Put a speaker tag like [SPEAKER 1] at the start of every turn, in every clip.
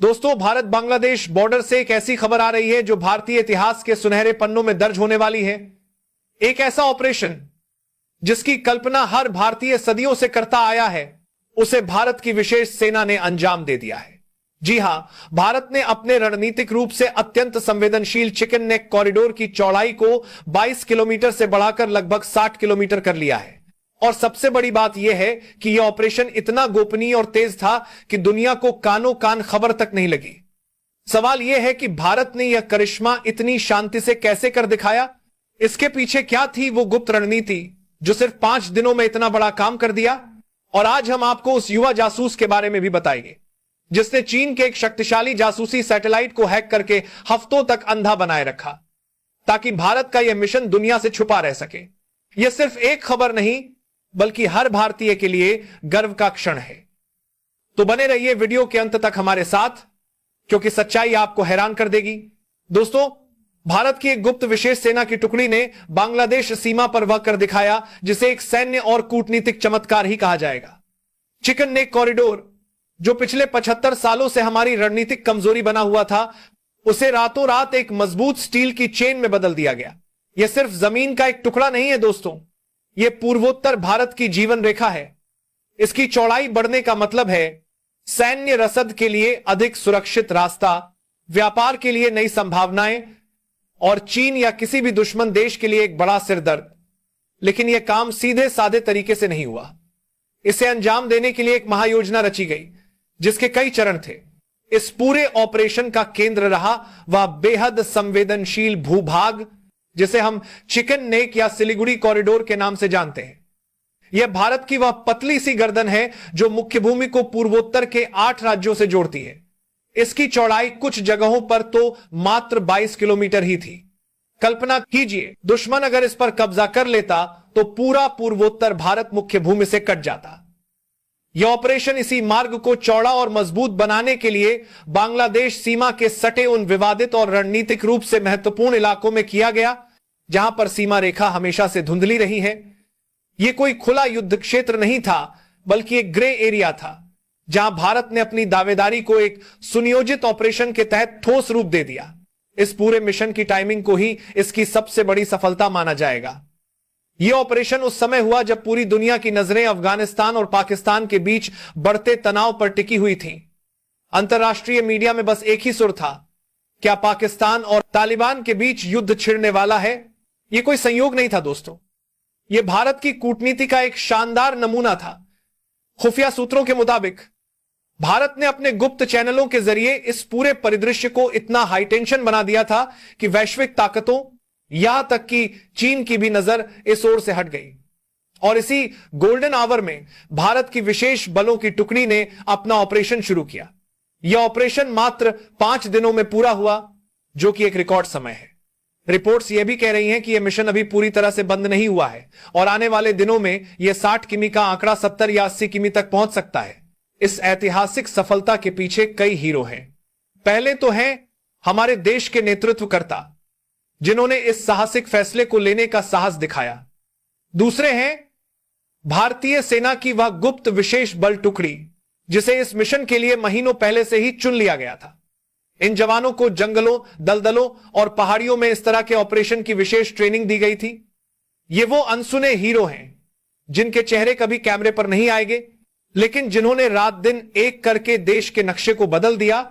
[SPEAKER 1] दोस्तों, भारत बांग्लादेश बॉर्डर से एक ऐसी खबर आ रही है जो भारतीय इतिहास के सुनहरे पन्नों में दर्ज होने वाली है। एक ऐसा ऑपरेशन जिसकी कल्पना हर भारतीय सदियों से करता आया है, उसे भारत की विशेष सेना ने अंजाम दे दिया है। जी हां, भारत ने अपने रणनीतिक रूप से अत्यंत संवेदनशील चिकन नेक कॉरिडोर की चौड़ाई को 22 किलोमीटर से बढ़ाकर लगभग 60 किलोमीटर कर लिया है। और सबसे बड़ी बात यह है कि यह ऑपरेशन इतना गोपनीय और तेज था कि दुनिया को कानों कान खबर तक नहीं लगी। सवाल यह है कि भारत ने यह करिश्मा इतनी शांति से कैसे कर दिखाया? इसके पीछे क्या थी वो गुप्त रणनीति जो सिर्फ 5 दिनों में इतना बड़ा काम कर दिया? और आज हम आपको उस युवा जासूस के बारे में भी बताएंगे जिसने चीन के एक शक्तिशाली जासूसी सैटेलाइट को हैक करके हफ्तों तक अंधा बनाए रखा ताकि भारत का यह मिशन दुनिया से छुपा रह सके। यह सिर्फ एक खबर नहीं बल्कि हर भारतीय के लिए गर्व का क्षण है। तो बने रहिए वीडियो के अंत तक हमारे साथ, क्योंकि सच्चाई आपको हैरान कर देगी। दोस्तों, भारत की एक गुप्त विशेष सेना की टुकड़ी ने बांग्लादेश सीमा पर वह कर दिखाया जिसे एक सैन्य और कूटनीतिक चमत्कार ही कहा जाएगा। चिकन नेक कॉरिडोर, जो पिछले 75 सालों से हमारी रणनीतिक कमजोरी बना हुआ था, उसे रातों रात एक मजबूत स्टील की चेन में बदल दिया गया। यह सिर्फ जमीन का एक टुकड़ा नहीं है दोस्तों, यह पूर्वोत्तर भारत की जीवन रेखा है। इसकी चौड़ाई बढ़ने का मतलब है सैन्य रसद के लिए अधिक सुरक्षित रास्ता, व्यापार के लिए नई संभावनाएं और चीन या किसी भी दुश्मन देश के लिए एक बड़ा सिरदर्द। लेकिन यह काम सीधे साधे तरीके से नहीं हुआ। इसे अंजाम देने के लिए एक महायोजना रची गई जिसके कई चरण थे। इस पूरे ऑपरेशन का केंद्र रहा वह बेहद संवेदनशील भूभाग जिसे हम चिकन नेक या सिलीगुड़ी कॉरिडोर के नाम से जानते हैं। यह भारत की वह पतली सी गर्दन है जो मुख्य भूमि को पूर्वोत्तर के 8 राज्यों से जोड़ती है। इसकी चौड़ाई कुछ जगहों पर तो मात्र 22 किलोमीटर ही थी। कल्पना कीजिए, दुश्मन अगर इस पर कब्जा कर लेता तो पूरा पूर्वोत्तर भारत मुख्य भूमि से कट जाता। यह ऑपरेशन इसी मार्ग को चौड़ा और मजबूत बनाने के लिए बांग्लादेश सीमा के सटे उन विवादित और रणनीतिक रूप से महत्वपूर्ण इलाकों में किया गया जहां पर सीमा रेखा हमेशा से धुंधली रही है। यह कोई खुला युद्ध क्षेत्र नहीं था बल्कि एक ग्रे एरिया था जहां भारत ने अपनी दावेदारी को एक सुनियोजित ऑपरेशन के तहत ठोस रूप दे दिया। इस पूरे मिशन की टाइमिंग को ही इसकी सबसे बड़ी सफलता माना जाएगा। यह ऑपरेशन उस समय हुआ जब पूरी दुनिया की नजरें अफगानिस्तान और पाकिस्तान के बीच बढ़ते तनाव पर टिकी हुई थीं। अंतर्राष्ट्रीय मीडिया में बस एक ही सुर था, क्या पाकिस्तान और तालिबान के बीच युद्ध छिड़ने वाला है? यह कोई संयोग नहीं था दोस्तों, यह भारत की कूटनीति का एक शानदार नमूना था। खुफिया सूत्रों के मुताबिक भारत ने अपने गुप्त चैनलों के जरिए इस पूरे परिदृश्य को इतना हाईटेंशन बना दिया था कि वैश्विक ताकतों, यहां तक कि चीन की भी नजर इस ओर से हट गई। और इसी गोल्डन आवर में भारत की विशेष बलों की टुकड़ी ने अपना ऑपरेशन शुरू किया। यह ऑपरेशन मात्र 5 दिनों में पूरा हुआ, जो कि एक रिकॉर्ड समय है। रिपोर्ट्स यह भी कह रही हैं कि यह मिशन अभी पूरी तरह से बंद नहीं हुआ है और आने वाले दिनों में यह 60 किमी का आंकड़ा 70 या 80 किमी तक पहुंच सकता है। इस ऐतिहासिक सफलता के पीछे कई हीरो हैं। पहले तो हैं हमारे देश के नेतृत्वकर्ता जिन्होंने इस साहसिक फैसले को लेने का साहस दिखाया। दूसरे हैं भारतीय सेना की वह गुप्त विशेष बल टुकड़ी जिसे इस मिशन के लिए महीनों पहले से ही चुन लिया गया था। इन जवानों को जंगलों, दलदलों और पहाड़ियों में इस तरह के ऑपरेशन की विशेष ट्रेनिंग दी गई थी। ये वो अनसुने हीरो हैं जिनके चेहरे कभी कैमरे पर नहीं आएंगे, लेकिन जिन्होंने रात दिन एक करके देश के नक्शे को बदल दिया।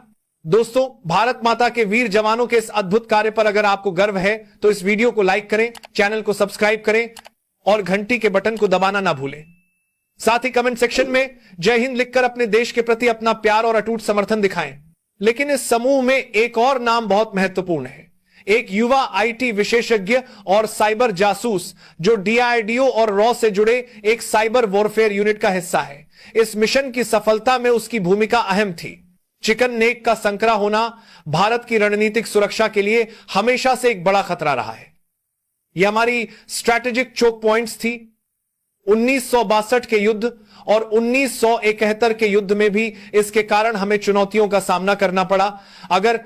[SPEAKER 1] दोस्तों, भारत माता के वीर जवानों के इस अद्भुत कार्य पर अगर आपको गर्व है तो इस वीडियो को लाइक करें, चैनल को सब्सक्राइब करें और घंटी के बटन को दबाना ना भूलें। साथ ही कमेंट सेक्शन में जय हिंद लिखकर अपने देश के प्रति अपना प्यार और अटूट समर्थन दिखाएं। लेकिन इस समूह में एक और नाम बहुत महत्वपूर्ण है, एक युवा आईटी विशेषज्ञ और साइबर जासूस जो डीआरडीओ और रॉ से जुड़े एक साइबर वॉरफेयर यूनिट का हिस्सा है। इस मिशन की सफलता में उसकी भूमिका अहम थी। चिकन नेक का संकरा होना भारत की रणनीतिक सुरक्षा के लिए हमेशा से एक बड़ा खतरा रहा है। यह हमारी स्ट्रैटेजिक चोक पॉइंट्स थी। 1962 के युद्ध और 1971 के युद्ध में भी इसके कारण हमें चुनौतियों का सामना करना पड़ा। अगर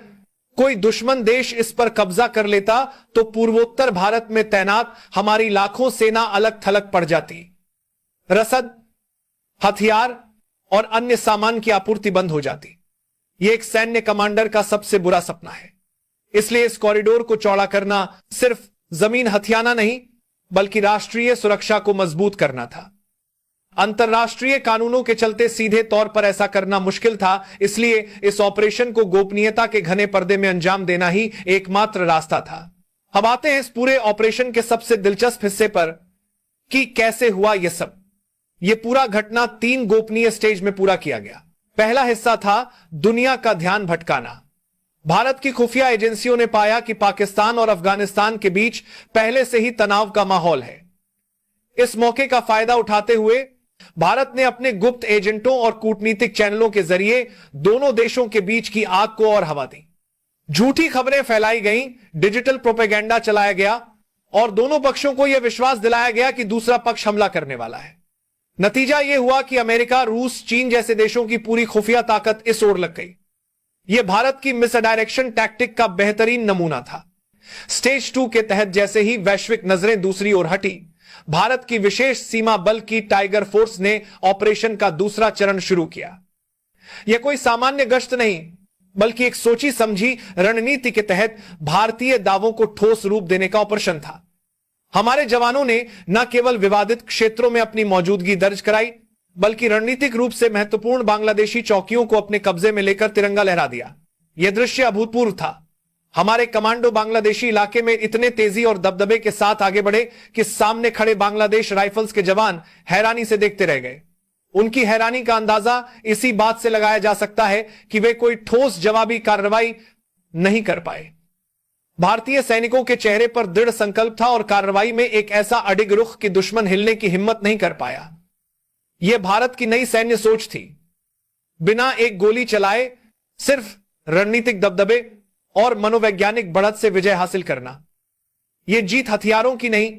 [SPEAKER 1] कोई दुश्मन देश इस पर कब्जा कर लेता तो पूर्वोत्तर भारत में तैनात हमारी लाखों सेना अलग थलग पड़ जाती। रसद, हथियार और अन्य सामान की आपूर्ति बंद हो जाती। यह एक सैन्य कमांडर का सबसे बुरा सपना है। इसलिए इस कॉरिडोर को चौड़ा करना सिर्फ जमीन हथियाना नहीं, बल्कि राष्ट्रीय सुरक्षा को मजबूत करना था। अंतरराष्ट्रीय कानूनों के चलते सीधे तौर पर ऐसा करना मुश्किल था, इसलिए इस ऑपरेशन को गोपनीयता के घने पर्दे में अंजाम देना ही एकमात्र रास्ता था। अब आते हैं इस पूरे ऑपरेशन के सबसे दिलचस्प हिस्से पर कि कैसे हुआ यह सब। यह पूरा घटना 3 गोपनीय स्टेज में पूरा किया गया। पहला हिस्सा था दुनिया का ध्यान भटकाना। भारत की खुफिया एजेंसियों ने पाया कि पाकिस्तान और अफगानिस्तान के बीच पहले से ही तनाव का माहौल है। इस मौके का फायदा उठाते हुए भारत ने अपने गुप्त एजेंटों और कूटनीतिक चैनलों के जरिए दोनों देशों के बीच की आग को और हवा दी। झूठी खबरें फैलाई गईं, डिजिटल प्रोपेगेंडा चलाया गया और दोनों पक्षों को यह विश्वास दिलाया गया कि दूसरा पक्ष हमला करने वाला है। नतीजा यह हुआ कि अमेरिका, रूस, चीन जैसे देशों की पूरी खुफिया ताकत इस ओर लग गई। यह भारत की मिसडायरेक्शन टैक्टिक का बेहतरीन नमूना था। स्टेज 2 के तहत जैसे ही वैश्विक नजरें दूसरी ओर हटी, भारत की विशेष सीमा बल की टाइगर फोर्स ने ऑपरेशन का दूसरा चरण शुरू किया। यह कोई सामान्य गश्त नहीं, बल्कि एक सोची समझी रणनीति के तहत भारतीय दावों को ठोस रूप देने का ऑपरेशन था। हमारे जवानों ने न केवल विवादित क्षेत्रों में अपनी मौजूदगी दर्ज कराई, बल्कि रणनीतिक रूप से महत्वपूर्ण बांग्लादेशी चौकियों को अपने कब्जे में लेकर तिरंगा लहरा दिया। यह दृश्य अभूतपूर्व था। हमारे कमांडो बांग्लादेशी इलाके में इतने तेजी और दबदबे के साथ आगे बढ़े कि सामने खड़े बांग्लादेश राइफल्स के जवान हैरानी से देखते रह गए। उनकी हैरानी का अंदाजा इसी बात से लगाया जा सकता है कि वे कोई ठोस जवाबी कार्रवाई नहीं कर पाए। भारतीय सैनिकों के चेहरे पर दृढ़ संकल्प था और कार्रवाई में एक ऐसा अडिग रुख कि दुश्मन हिलने की हिम्मत नहीं कर पाया। यह भारत की नई सैन्य सोच थी। बिना एक गोली चलाए सिर्फ रणनीतिक दबदबे और मनोवैज्ञानिक बढ़त से विजय हासिल करना। यह जीत हथियारों की नहीं,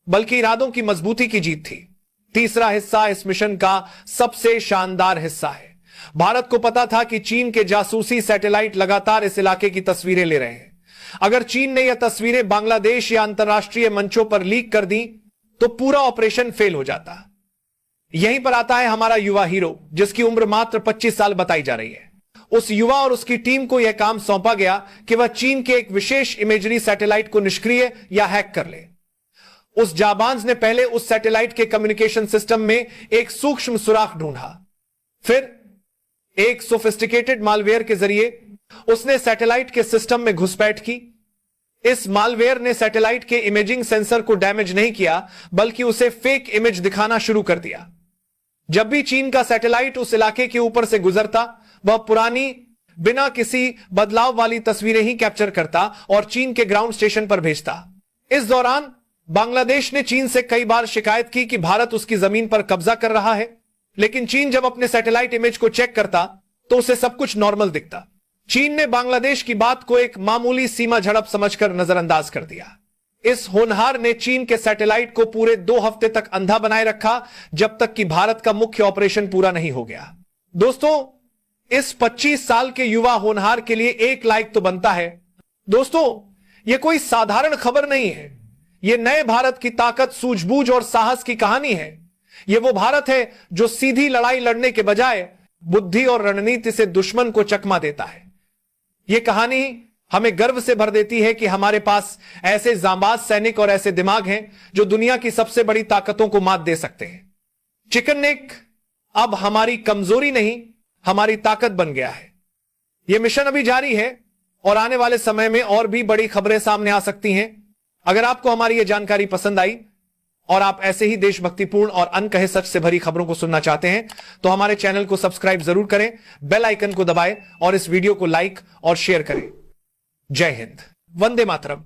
[SPEAKER 1] बल्कि इरादों की मजबूती की जीत थी। तीसरा हिस्सा इस मिशन का सबसे शानदार हिस्सा है। भारत को पता था कि चीन के जासूसी सैटेलाइट लगातार इस इलाके की तस्वीरें ले रहे हैं। अगर चीन ने यह तस्वीरें बांग्लादेश या अंतर्राष्ट्रीय मंचों पर लीक कर दी तो पूरा ऑपरेशन फेल हो जाता। यहीं पर आता है हमारा युवा हीरो, जिसकी उम्र मात्र 25 साल बताई जा रही है। उस युवा और उसकी टीम को यह काम सौंपा गया कि वह चीन के एक विशेष इमेजरी सैटेलाइट को निष्क्रिय या हैक कर ले। उस जाबांज ने पहले उस सैटेलाइट के कम्युनिकेशन सिस्टम में एक सूक्ष्म सुराख ढूंढा। फिर एक सोफिस्टिकेटेड मालवेयर के जरिए उसने सैटेलाइट के सिस्टम में घुसपैठ की। इस मालवेयर ने सैटेलाइट के इमेजिंग सेंसर को डैमेज नहीं किया, बल्कि उसे फेक इमेज दिखाना शुरू कर दिया। जब भी चीन का सैटेलाइट उस इलाके के ऊपर से गुजरता, वह पुरानी बिना किसी बदलाव वाली तस्वीरें ही कैप्चर करता और चीन के ग्राउंड स्टेशन पर भेजता। इस दौरान बांग्लादेश ने चीन से कई बार शिकायत की कि भारत उसकी जमीन पर कब्जा कर रहा है, लेकिन चीन जब अपने सैटेलाइट इमेज को चेक करता तो उसे सब कुछ नॉर्मल दिखता। चीन ने बांग्लादेश की बात को एक मामूली सीमा झड़प समझकर नजरअंदाज कर दिया। इस होनहार ने चीन के सैटेलाइट को पूरे 2 हफ्ते तक अंधा बनाए रखा, जब तक कि भारत का मुख्य ऑपरेशन पूरा नहीं हो गया। दोस्तों, इस 25 साल के युवा होनहार के लिए 1 लाइक तो बनता है। दोस्तों, यह कोई साधारण खबर नहीं है। यह नए भारत की ताकत, सूझबूझ और साहस की कहानी है। यह वो भारत है जो सीधी लड़ाई लड़ने के बजाय बुद्धि और रणनीति से दुश्मन को चकमा देता है। यह कहानी हमें गर्व से भर देती है कि हमारे पास ऐसे जांबाज सैनिक और ऐसे दिमाग हैं जो दुनिया की सबसे बड़ी ताकतों को मात दे सकते हैं। चिकन नेक अब हमारी कमजोरी नहीं, हमारी ताकत बन गया है। यह मिशन अभी जारी है और आने वाले समय में और भी बड़ी खबरें सामने आ सकती हैं। अगर आपको हमारी यह जानकारी पसंद आई और आप ऐसे ही देशभक्तिपूर्ण और अनकहे सच से भरी खबरों को सुनना चाहते हैं, तो हमारे चैनल को सब्सक्राइब जरूर करें, बेल आइकन को दबाएं और इस वीडियो को लाइक और शेयर करें। जय हिंद, वंदे मातरम।